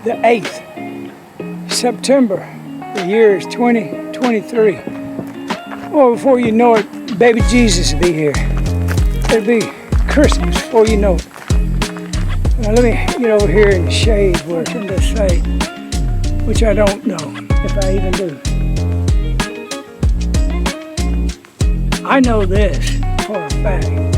the 8th, September, the year is 2023. Well, before you know it, baby Jesus will be here. It'll be Christmas before you know it. Now let me get over here in the shade where I can just say, which I don't know if I even do. I know this for a fact.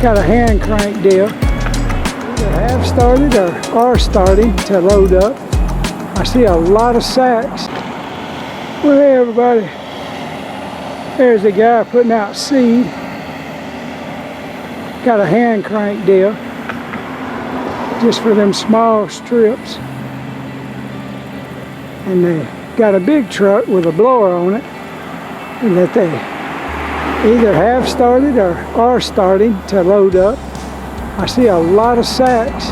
Got a hand crank deal. Either have started or are starting to load up. I see a lot of sacks. Well, hey everybody. There's the guy putting out seed. Got a hand crank deal. Just for them small strips. And they got a big truck with a blower on it that they either have started or are starting to load up. I see a lot of sacks.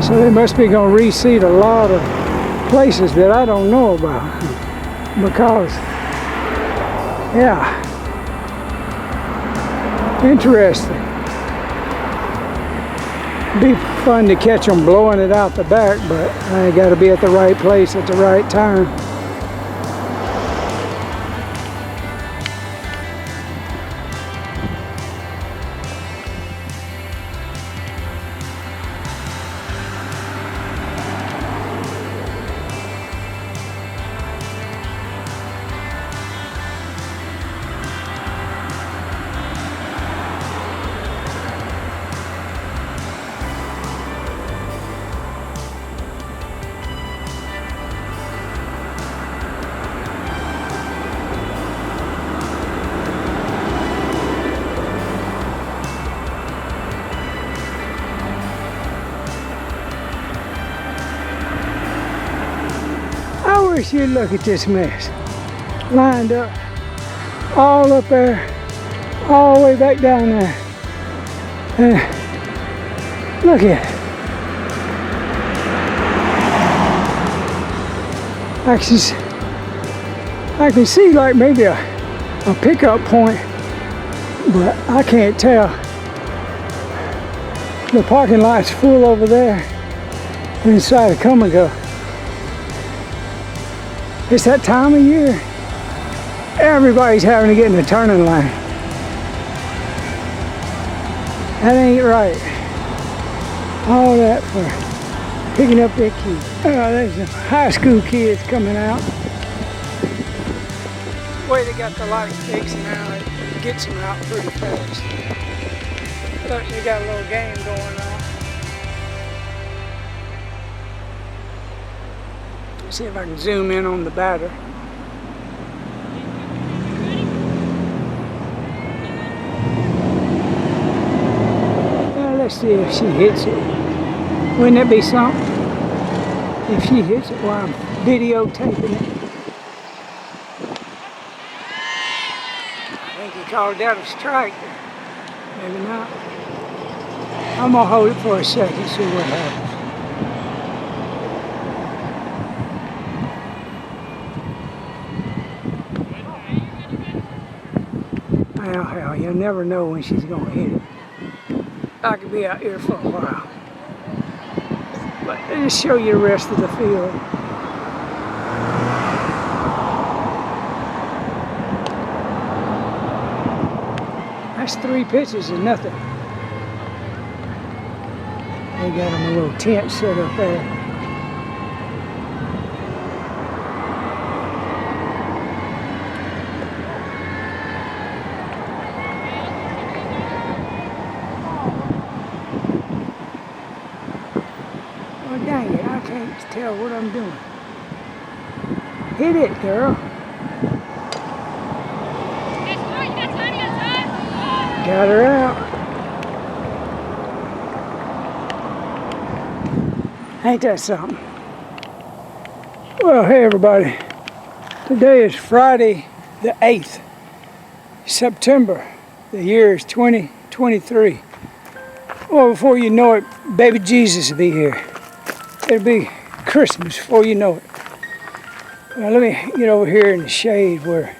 So they must be going to reseed a lot of places that I don't know about. Because, yeah, interesting. Be fun to catch them blowing it out the back, but I got to be at the right place at the right time. I wish you'd look at this mess. Lined up, all up there, all the way back down there. And look at it. I can see like maybe a pickup point, but I can't tell. The parking lot's full over there inside of Come and Go. It's that time of year. Everybody's having to get in the turning lane. That ain't right. All that for picking up their kids. Oh, there's some high school kids coming out. The way they got the light fixed now, it gets them out pretty fast. Look, they got a little game going on. See if I can zoom in on the batter. Well, let's see if she hits it. Wouldn't that be something? If she hits it while I'm videotaping it. I think he called that a strike. Maybe not. I'm gonna hold it for a second, see what happens. Hell, you'll never know when she's gonna hit it. I could be out here for a while. But I'll just show you the rest of the field. That's 3 pitches and nothing. They got them a little tent set up there. Dang it, I can't tell what I'm doing. Hit it, girl. Got her out. Ain't that something? Well, hey everybody. Today is Friday the 8th, September. The year is 2023. Well, before you know it, baby Jesus will be here. It'll be Christmas before you know it. Well, let me get over here in the shade where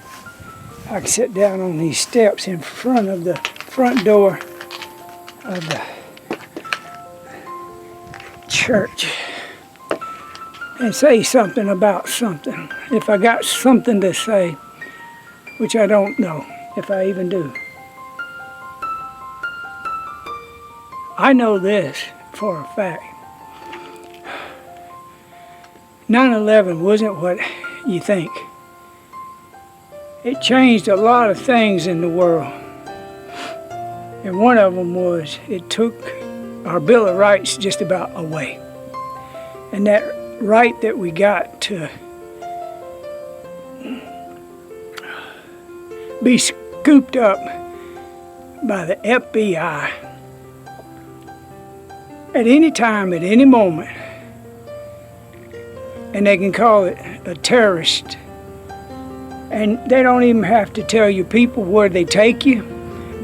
I can sit down on these steps in front of the front door of the church and say something about something. If I got something to say, which I don't know if I even do. I know this for a fact. 9/11 wasn't what you think. It changed a lot of things in the world. And one of them was it took our Bill of Rights just about away. And that right that we got to be scooped up by the FBI at any time, at any moment, and they can call it a terrorist, and they don't even have to tell you people where they take you.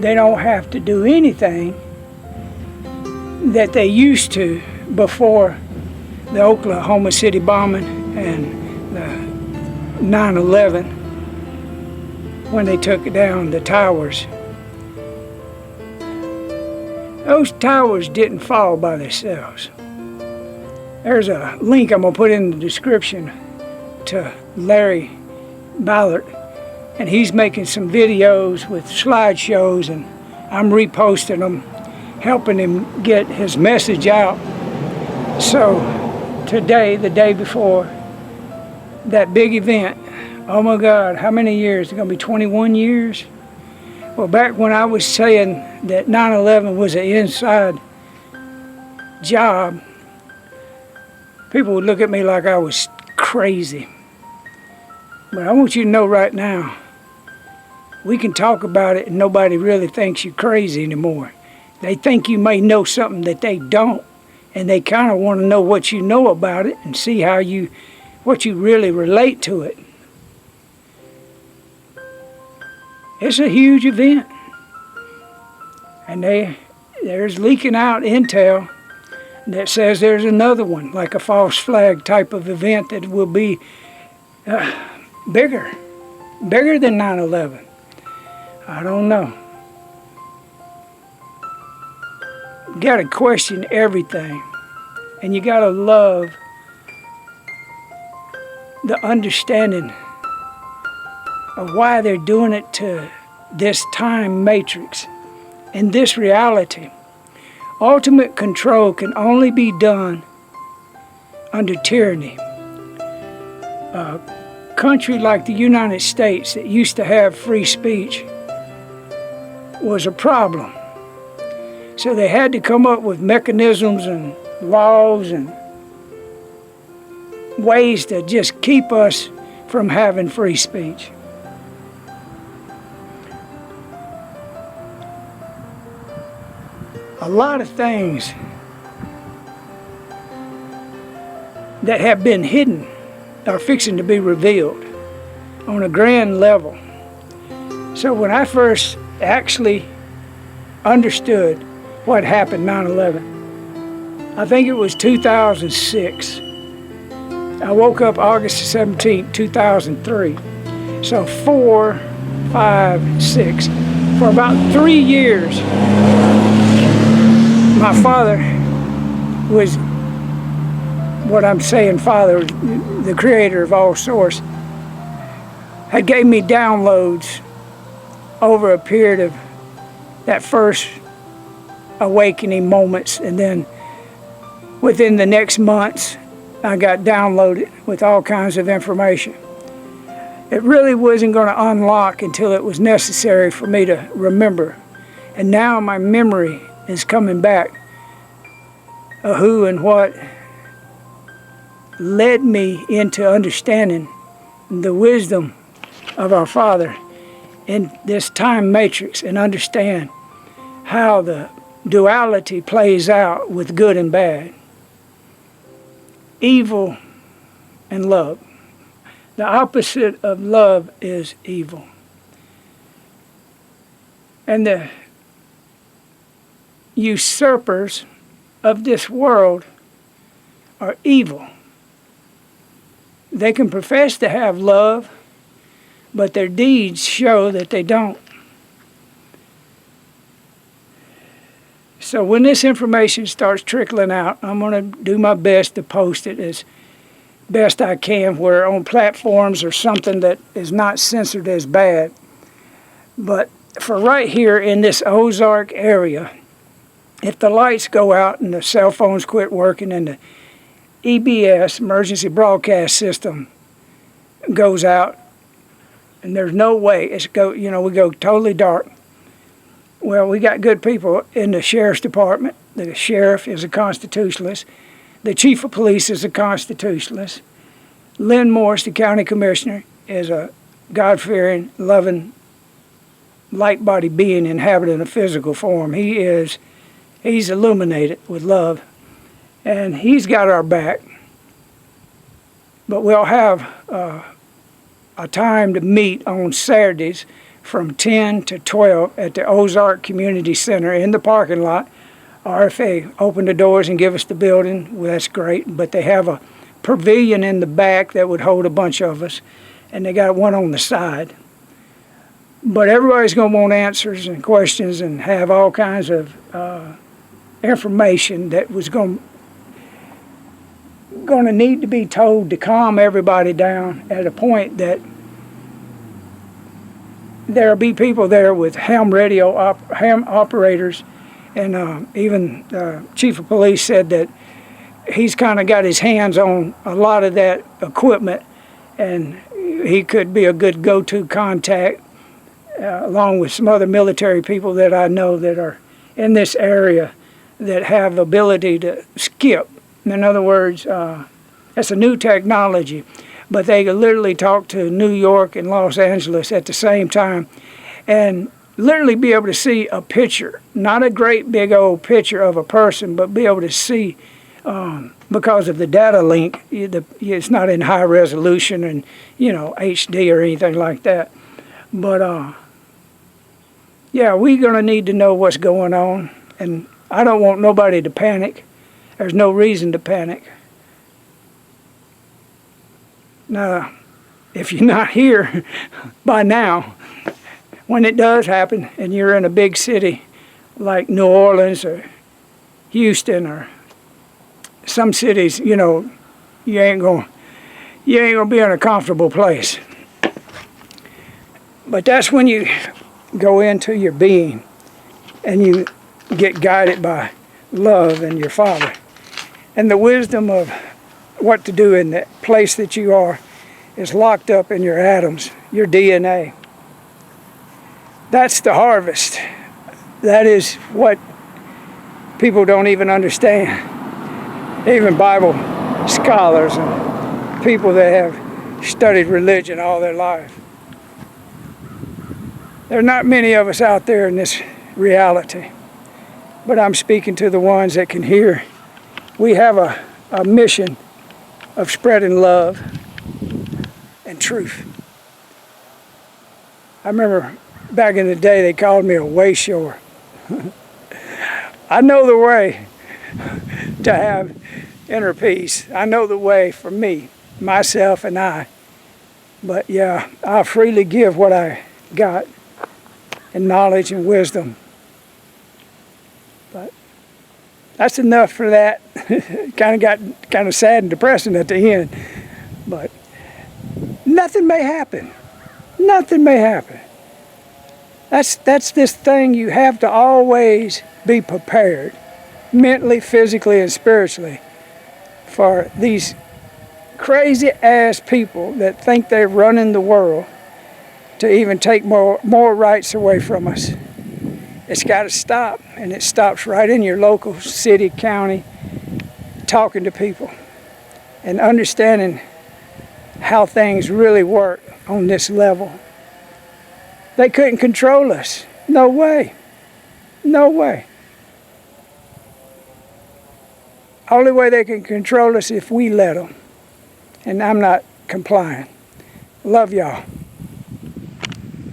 They don't have to do anything that they used to before the Oklahoma City bombing and the 9/11 when they took down the towers. Those towers didn't fall by themselves. There's a link I'm going to put in the description to Larry Ballard, and he's making some videos with slideshows, and I'm reposting them, helping him get his message out. So today, the day before that big event, oh my God, how many years? It's going to be 21 years? Well, back when I was saying that 9/11 was an inside job, people would look at me like I was crazy. But I want you to know right now, we can talk about it and nobody really thinks you're crazy anymore. They think you may know something that they don't, and they kind of want to know what you know about it and see what you really relate to it. It's a huge event, and there's leaking out intel that says there's another one, like a false flag type of event that will be bigger than 9/11. I don't know. You gotta question everything, and you gotta love the understanding of why they're doing it to this time matrix and this reality. Ultimate control can only be done under tyranny. A country like the United States that used to have free speech was a problem. So they had to come up with mechanisms and laws and ways to just keep us from having free speech. A lot of things that have been hidden are fixing to be revealed on a grand level. So when I first actually understood what happened 9/11, I think it was 2006. I woke up August 17, 2003. So 4, 5, 6. For about 3 years, my father was, what I'm saying father, the creator of all source, had gave me downloads over a period of that first awakening moments, and then within the next months I got downloaded with all kinds of information. It really wasn't going to unlock until it was necessary for me to remember, and now my memory is coming back of who and what led me into understanding the wisdom of our Father in this time matrix, and understand how the duality plays out with good and bad, evil and love. The opposite of love is evil. And the usurpers of this world are evil. They can profess to have love, but their deeds show that they don't. So when this information starts trickling out, I'm going to do my best to post it as best I can, where on platforms or something that is not censored as bad. But for right here in this Ozark area, if the lights go out and the cell phones quit working and the EBS, emergency broadcast system, goes out, and there's no way we go totally dark. Well, we got good people in the sheriff's department. The sheriff is a constitutionalist. The chief of police is a constitutionalist. Lynn Morris, the county commissioner, is a God-fearing, loving, light-bodied being inhabiting a physical form. He's illuminated with love, and he's got our back. But we'll have a time to meet on Saturdays from 10 to 12 at the Ozark Community Center in the parking lot. RFA open the doors and give us the building. Well, that's great, but they have a pavilion in the back that would hold a bunch of us, and they got one on the side. But everybody's going to want answers and questions and have all kinds of information that was going to need to be told to calm everybody down at a point that there'll be people there with ham operators, and even the chief of police said that he's kind of got his hands on a lot of that equipment, and he could be a good go-to contact, along with some other military people that I know that are in this area that have ability to skip. In other words, that's a new technology, but they could literally talk to New York and Los Angeles at the same time and literally be able to see a picture, not a great big old picture of a person, but be able to see, because of the data link, it's not in high resolution and, HD or anything like that. But, yeah, we're going to need to know what's going on, and I don't want nobody to panic. There's no reason to panic. Now, if you're not here by now, when it does happen and you're in a big city like New Orleans or Houston or some cities, you ain't gonna be in a comfortable place. But that's when you go into your being and you get guided by love and your Father. And the wisdom of what to do in the place that you are is locked up in your atoms, your DNA. That's the harvest. That is what people don't even understand. Even Bible scholars and people that have studied religion all their life. There are not many of us out there in this reality, but I'm speaking to the ones that can hear. We have a mission of spreading love and truth. I remember back in the day they called me a wayshower. I know the way to have inner peace. I know the way for me, myself and I. But yeah, I freely give what I got in knowledge and wisdom. But that's enough for that. Kind of got kind of sad and depressing at the end. But nothing may happen. Nothing may happen. That's this thing you have to always be prepared, mentally, physically, and spiritually, for these crazy ass people that think they're running the world to even take more rights away from us. It's got to stop, and it stops right in your local city, county, talking to people and understanding how things really work on this level. They couldn't control us. No way. No way. Only way they can control us if we let them. And I'm not complying. Love y'all.